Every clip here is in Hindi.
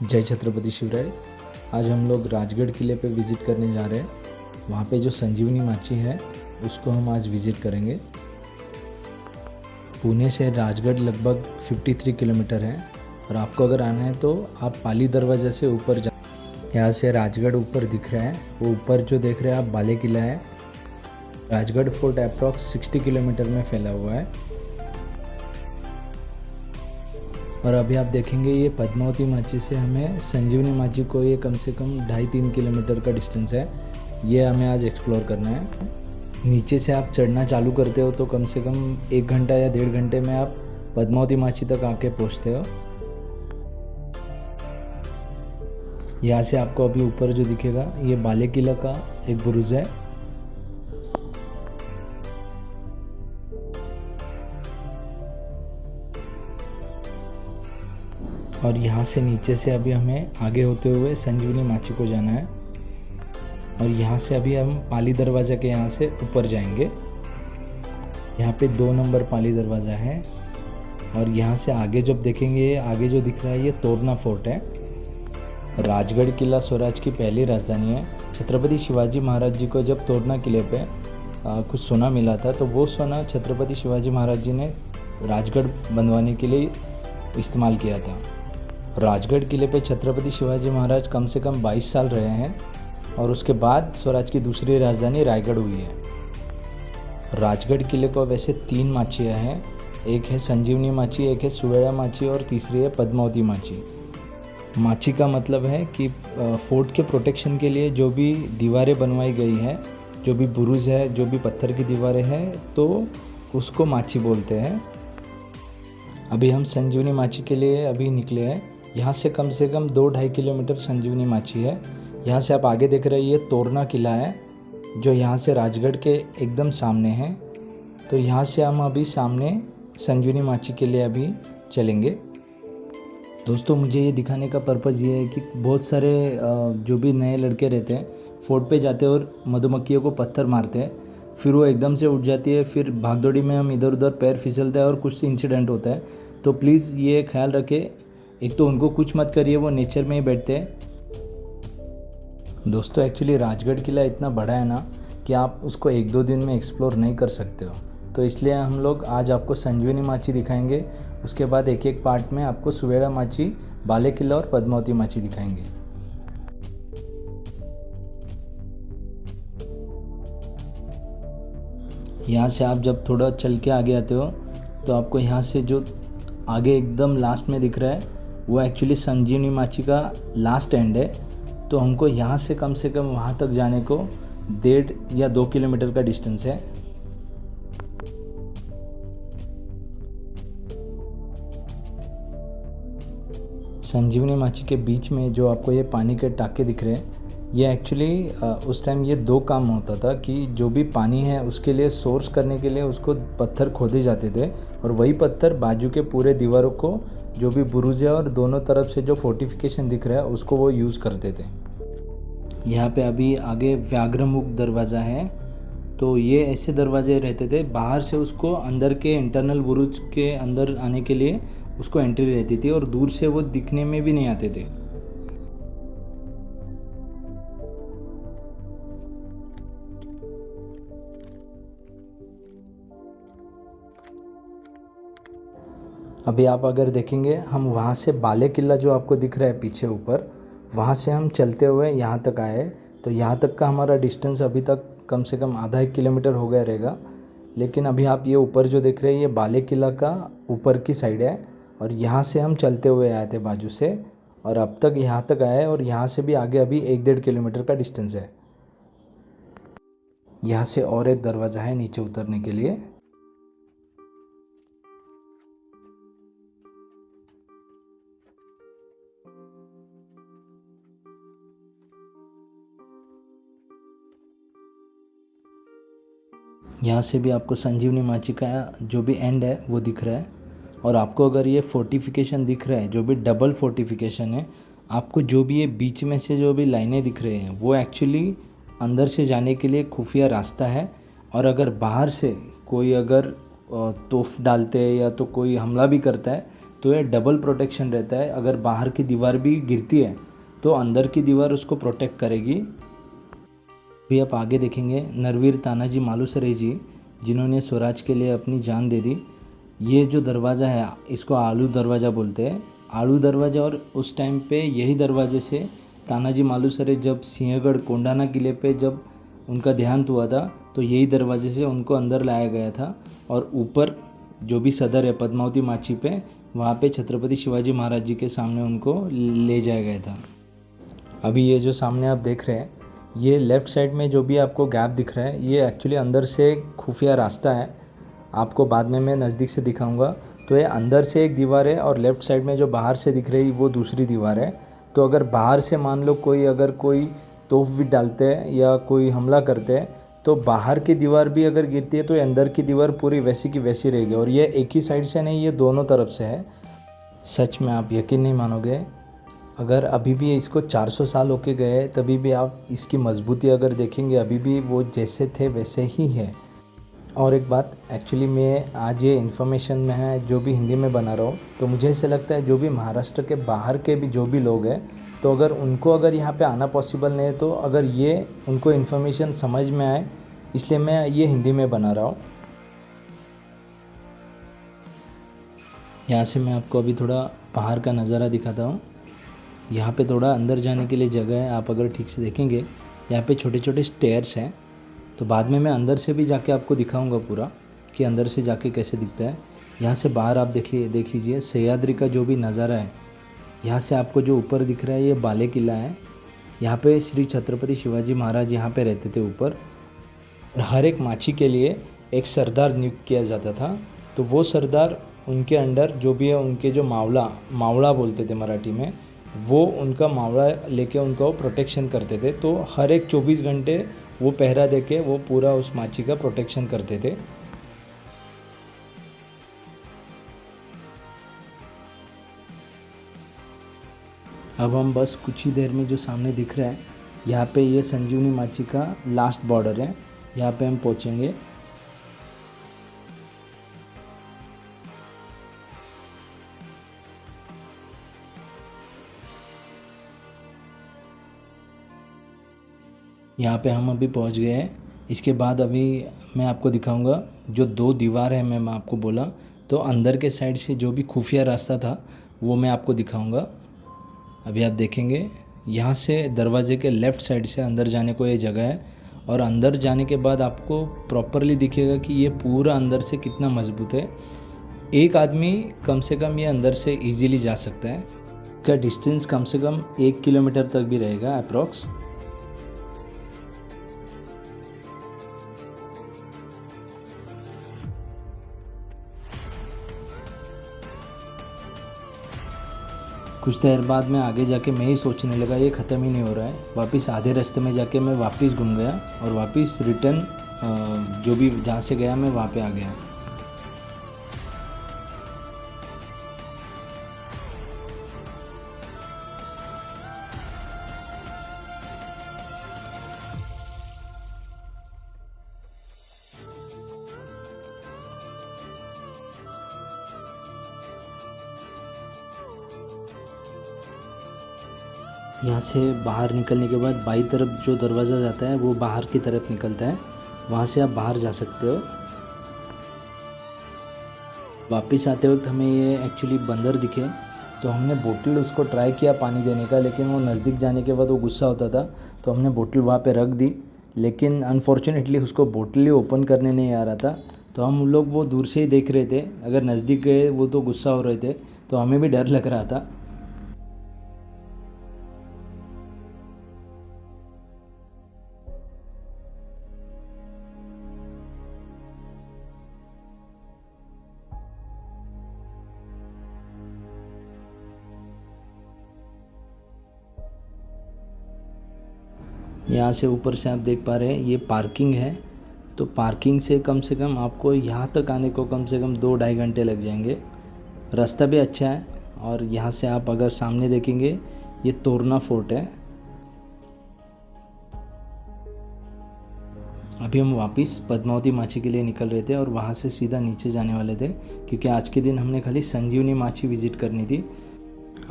जय छत्रपति शिवराय। आज हम लोग राजगढ़ किले पे विज़िट करने जा रहे हैं। वहाँ पे जो संजीवनी माची है उसको हम आज विज़िट करेंगे। पुणे से राजगढ़ लगभग 53 किलोमीटर है और आपको अगर आना है तो आप पाली दरवाज़ा से ऊपर जा। यहाँ से राजगढ़ ऊपर दिख रहा है, वो ऊपर जो देख रहे हैं आप बाले किला है। राजगढ़ फोर्ट अप्रॉक्स 60 किलोमीटर में फैला हुआ है। और अभी आप देखेंगे ये पद्मावती माची से हमें संजीवनी माची को ये कम से कम 2.5-3 किलोमीटर का डिस्टेंस है। ये हमें आज एक्सप्लोर करना है। नीचे से आप चढ़ना चालू करते हो तो कम से कम 1 घंटा या 1.5 घंटे में आप पद्मावती माची तक आके पहुंचते हो। यहाँ से आपको अभी ऊपर जो दिखेगा ये बाले किला का एक बुरुज है। और यहाँ से नीचे से अभी हमें आगे होते हुए संजीवनी माची को जाना है। और यहाँ से अभी हम पाली दरवाज़ा के यहाँ से ऊपर जाएंगे। यहाँ पे 2 नंबर पाली दरवाज़ा है। और यहाँ से आगे जब देखेंगे आगे जो दिख रहा है ये तोरना फोर्ट है। राजगढ़ किला स्वराज की पहली राजधानी है। छत्रपति शिवाजी महाराज जी को जब तोरना किले पे कुछ सोना मिला था तो वो सोना छत्रपति शिवाजी महाराज जी ने राजगढ़ बनवाने के लिए इस्तेमाल किया था। राजगढ़ किले पे छत्रपति शिवाजी महाराज कम से कम 22 साल रहे हैं और उसके बाद स्वराज की दूसरी राजधानी रायगढ़ हुई है। राजगढ़ किले को वैसे 3 माचियाँ हैं, एक है संजीवनी माची, एक है सुवेड़ा माची और तीसरी है पद्मावती माची। माची का मतलब है कि फोर्ट के प्रोटेक्शन के लिए जो भी दीवारें बनवाई गई हैं, जो भी बुरुज है, जो भी पत्थर की दीवारें हैं तो उसको माची बोलते हैं। अभी हम संजीवनी माची के लिए अभी निकले हैं। यहाँ से कम 2-2.5 किलोमीटर संजीवनी माची है। यहाँ से आप आगे देख रहे हैं ये तोरना किला है जो यहाँ से राजगढ़ के एकदम सामने है। तो यहाँ से हम अभी सामने संजीवनी माची के लिए अभी चलेंगे। दोस्तों मुझे ये दिखाने का पर्पज़ ये है कि बहुत सारे जो भी नए लड़के रहते हैं फोर्ट पे जाते हैं और मधुमक्खियों को पत्थर मारते हैं, फिर वो एकदम से उठ जाती है, फिर भागदौड़ी में हम इधर उधर पैर फिसलता है और कुछ इंसिडेंट होता है। तो प्लीज़ ये ख्याल रखें, एक तो उनको कुछ मत करिए, वो नेचर में ही बैठते हैं। दोस्तों एक्चुअली राजगढ़ किला इतना बड़ा है ना कि आप उसको 1-2 दिन में एक्सप्लोर नहीं कर सकते हो। तो इसलिए हम लोग आज आपको संजीवनी माची दिखाएंगे, उसके बाद एक एक पार्ट में आपको सुवेड़ा माची, बाले किला और पद्मावती माची दिखाएंगे। यहाँ से आप जब थोड़ा चल के आगे आते हो तो आपको यहाँ से जो आगे एकदम लास्ट में दिख रहा है वो एक्चुअली संजीवनी माची का लास्ट एंड है। तो हमको यहाँ से कम वहाँ तक जाने को 1.5 या 2 किलोमीटर का डिस्टेंस है। संजीवनी माची के बीच में जो आपको ये पानी के टाके दिख रहे हैं ये एक्चुअली उस टाइम ये 2 काम होता था कि जो भी पानी है उसके लिए सोर्स करने के लिए उसको पत्थर खोदे जाते थे और वही पत्थर बाजू के पूरे दीवारों को जो भी बुरुज है और दोनों तरफ से जो फोर्टिफिकेशन दिख रहा है उसको वो यूज़ करते थे। यहाँ पे अभी आगे व्याघ्रमुख दरवाज़ा है। तो ये ऐसे दरवाजे रहते थे, बाहर से उसको अंदर के इंटरनल बुरुज के अंदर आने के लिए उसको एंट्री रहती थी और दूर से वो दिखने में भी नहीं आते थे। अभी आप अगर देखेंगे हम वहाँ से बाले किला जो आपको दिख रहा है पीछे ऊपर, वहाँ से हम चलते हुए यहाँ तक आए। तो यहाँ तक का हमारा डिस्टेंस अभी तक कम से कम आधा 1 किलोमीटर हो गया रहेगा। लेकिन अभी आप ये ऊपर जो देख रहे हैं ये बाले किला का ऊपर की साइड है और यहाँ से हम चलते हुए आए थे बाजू से और अब तक यहाँ तक आए और यहाँ से भी आगे अभी 1-1.5 किलोमीटर का डिस्टेंस है। यहाँ से और एक दरवाज़ा है नीचे उतरने के लिए। यहाँ से भी आपको संजीवनी माची का जो भी एंड है वो दिख रहा है। और आपको अगर ये फोर्टिफिकेशन दिख रहा है जो भी डबल फोर्टिफिकेशन है, आपको जो भी ये बीच में से जो भी लाइनें दिख रहे हैं वो एक्चुअली अंदर से जाने के लिए खुफिया रास्ता है। और अगर बाहर से कोई अगर तोफ डालते हैं या तो कोई हमला भी करता है तो ये डबल प्रोटेक्शन रहता है। अगर बाहर की दीवार भी गिरती है तो अंदर की दीवार उसको प्रोटेक्ट करेगी। अभी आप आगे देखेंगे नरवीर तानाजी मालुसरे जी, जिन्होंने स्वराज के लिए अपनी जान दे दी। ये जो दरवाज़ा है इसको आलू दरवाज़ा बोलते हैं, आलू दरवाज़ा। और उस टाइम पे यही दरवाजे से तानाजी मालुसरे जब सिंहगढ़ कोंडाना किले पे जब उनका देहांत हुआ था तो यही दरवाजे से उनको अंदर लाया गया था। और ऊपर जो भी सदर है पद्मावती माची पे, वहाँ पे छत्रपति शिवाजी महाराज जी के सामने उनको ले जाया गया था। अभी ये जो सामने आप देख रहे हैं, ये लेफ़्ट साइड में जो भी आपको गैप दिख रहा है, ये एक्चुअली अंदर से खुफिया रास्ता है। आपको बाद में मैं नज़दीक से दिखाऊंगा। तो ये अंदर से एक दीवार है और लेफ़्ट साइड में जो बाहर से दिख रही वो दूसरी दीवार है। तो अगर बाहर से मान लो कोई तोप भी डालते हैं या कोई हमला करते हैं तो बाहर की दीवार भी अगर गिरती है तो अंदर की दीवार पूरी वैसी की वैसी रहेगी। और ये एक ही साइड से नहीं, ये दोनों तरफ से है। सच में आप यकीन नहीं मानोगे, अगर अभी भी इसको 400 साल होके गए तभी भी आप इसकी मजबूती अगर देखेंगे अभी भी वो जैसे थे वैसे ही है। और एक बात, एक्चुअली मैं आज ये इन्फॉर्मेशन में है जो भी हिंदी में बना रहा हूँ, तो मुझे ऐसे लगता है जो भी महाराष्ट्र के बाहर के भी जो भी लोग हैं, तो अगर यहाँ पे आना पॉसिबल नहीं है तो अगर ये उनको इन्फॉर्मेशन समझ में आए, इसलिए मैं ये हिंदी में बना रहा हूँ। यहाँ से मैं आपको अभी थोड़ा बाहर का नज़ारा दिखाता हूँ। यहाँ पे थोड़ा अंदर जाने के लिए जगह है। आप अगर ठीक से देखेंगे यहाँ पे छोटे छोटे स्टेयर्स हैं। तो बाद में मैं अंदर से भी जाके आपको दिखाऊंगा पूरा कि अंदर से जाके कैसे दिखता है। यहाँ से बाहर आप देख लीजिए सह्याद्री का जो भी नज़ारा है। यहाँ से आपको जो ऊपर दिख रहा है ये बाले किला है। यहाँ पे श्री छत्रपति शिवाजी महाराज यहाँ पे रहते थे ऊपर। और हर एक माची के लिए एक सरदार नियुक्त किया जाता था। तो वो सरदार उनके अंडर जो भी है, उनके जो मावड़ा बोलते थे मराठी में, वो उनका मावड़ा लेके उनका वो प्रोटेक्शन करते थे। तो हर एक 24 घंटे वो पहरा देके वो पूरा उस माची का प्रोटेक्शन करते थे। अब हम बस कुछ ही देर में जो सामने दिख रहा है यहाँ पे ये संजीवनी माची का लास्ट बॉर्डर है। यहाँ पे हम पहुँचेंगे। यहाँ पे हम अभी पहुँच गए हैं। इसके बाद अभी मैं आपको दिखाऊंगा जो 2 दीवार है मैं आपको बोला, तो अंदर के साइड से जो भी खुफिया रास्ता था वो मैं आपको दिखाऊंगा। अभी आप देखेंगे यहाँ से दरवाजे के लेफ़्ट साइड से अंदर जाने को ये जगह है। और अंदर जाने के बाद आपको प्रॉपरली दिखेगा कि ये पूरा अंदर से कितना मजबूत है। एक आदमी कम से कम ये अंदर से इजीली जा सकता है। इसका डिस्टेंस कम से कम 1 किलोमीटर तक भी रहेगा अप्रॉक्स। कुछ देर बाद में आगे जाके मैं ही सोचने लगा ये ख़त्म ही नहीं हो रहा है। वापस आधे रास्ते में जाके मैं वापस घूम गया और वापस रिटर्न जो भी जहाँ से गया मैं वहाँ पे आ गया। यहाँ से बाहर निकलने के बाद बाई तरफ जो दरवाज़ा जाता है वो बाहर की तरफ निकलता है, वहाँ से आप बाहर जा सकते हो। वापस आते वक्त हमें ये एक्चुअली बंदर दिखे, तो हमने बोतल उसको ट्राई किया पानी देने का, लेकिन वो नज़दीक जाने के बाद वो गुस्सा होता था, तो हमने बोतल वहाँ पे रख दी। लेकिन अनफॉर्चुनेटली उसको बोतल ही ओपन करने नहीं आ रहा था। तो हम लोग वो दूर से ही देख रहे थे, अगर नज़दीक गए वो तो गुस्सा हो रहे थे, तो हमें भी डर लग रहा था। यहाँ से ऊपर से आप देख पा रहे हैं ये पार्किंग है। तो पार्किंग से कम आपको यहाँ तक आने को कम से कम 2-2.5 घंटे लग जाएंगे। रास्ता भी अच्छा है। और यहाँ से आप अगर सामने देखेंगे ये तोरना फोर्ट है। अभी हम वापस पद्मावती माची के लिए निकल रहे थे और वहाँ से सीधा नीचे जाने वाले थे, क्योंकि आज के दिन हमने खाली संजीवनी माची विज़िट करनी थी।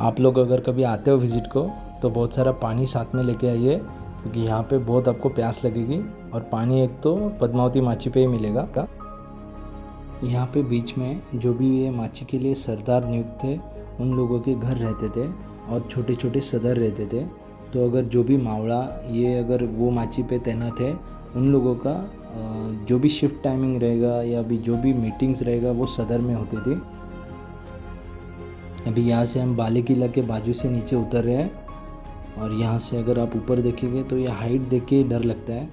आप लोग अगर कभी आते हो विज़िट को तो बहुत सारा पानी साथ में लेके आइए, क्योंकि यहाँ पे बहुत आपको प्यास लगेगी। और पानी एक तो पद्मावती माची पे ही मिलेगा। यहाँ पे बीच में जो भी ये माची के लिए सरदार नियुक्त थे उन लोगों के घर रहते थे और छोटे छोटे सदर रहते थे। तो अगर जो भी मावड़ा ये अगर वो माची पे तैनात है, उन लोगों का जो भी शिफ्ट टाइमिंग रहेगा या भी जो भी मीटिंग्स रहेगा वो सदर में होती थी। अभी यहाँ से हम बाले किला के बाजू से नीचे उतर रहे हैं और यहाँ से अगर आप ऊपर देखेंगे तो ये हाइट देख के डर लगता है।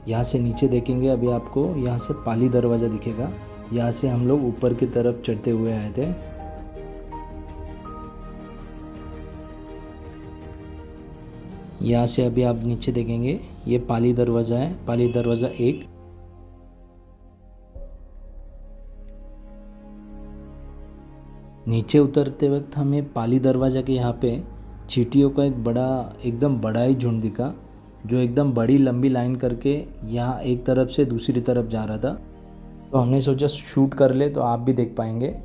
यहाँ से नीचे देखेंगे अभी आपको यहाँ से पाली दरवाज़ा दिखेगा। यहाँ से हम लोग ऊपर की तरफ चढ़ते हुए आए थे। यहाँ से अभी आप नीचे देखेंगे ये पाली दरवाज़ा है, पाली दरवाज़ा 1। नीचे उतरते वक्त हमें पाली दरवाज़ा के यहाँ पे चींटियों का एक बड़ा एकदम बड़ा ही झुंड दिखा, जो एकदम बड़ी लंबी लाइन करके यहाँ एक तरफ से दूसरी तरफ जा रहा था। तो हमने सोचा शूट कर ले तो आप भी देख पाएंगे।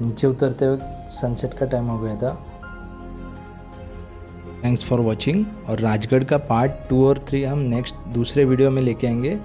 नीचे उतरते वक्त सनसेट का टाइम हो गया था। Thanks for watching. और राजगढ़ का पार्ट 2 और 3 हम नेक्स्ट दूसरे वीडियो में लेके आएंगे।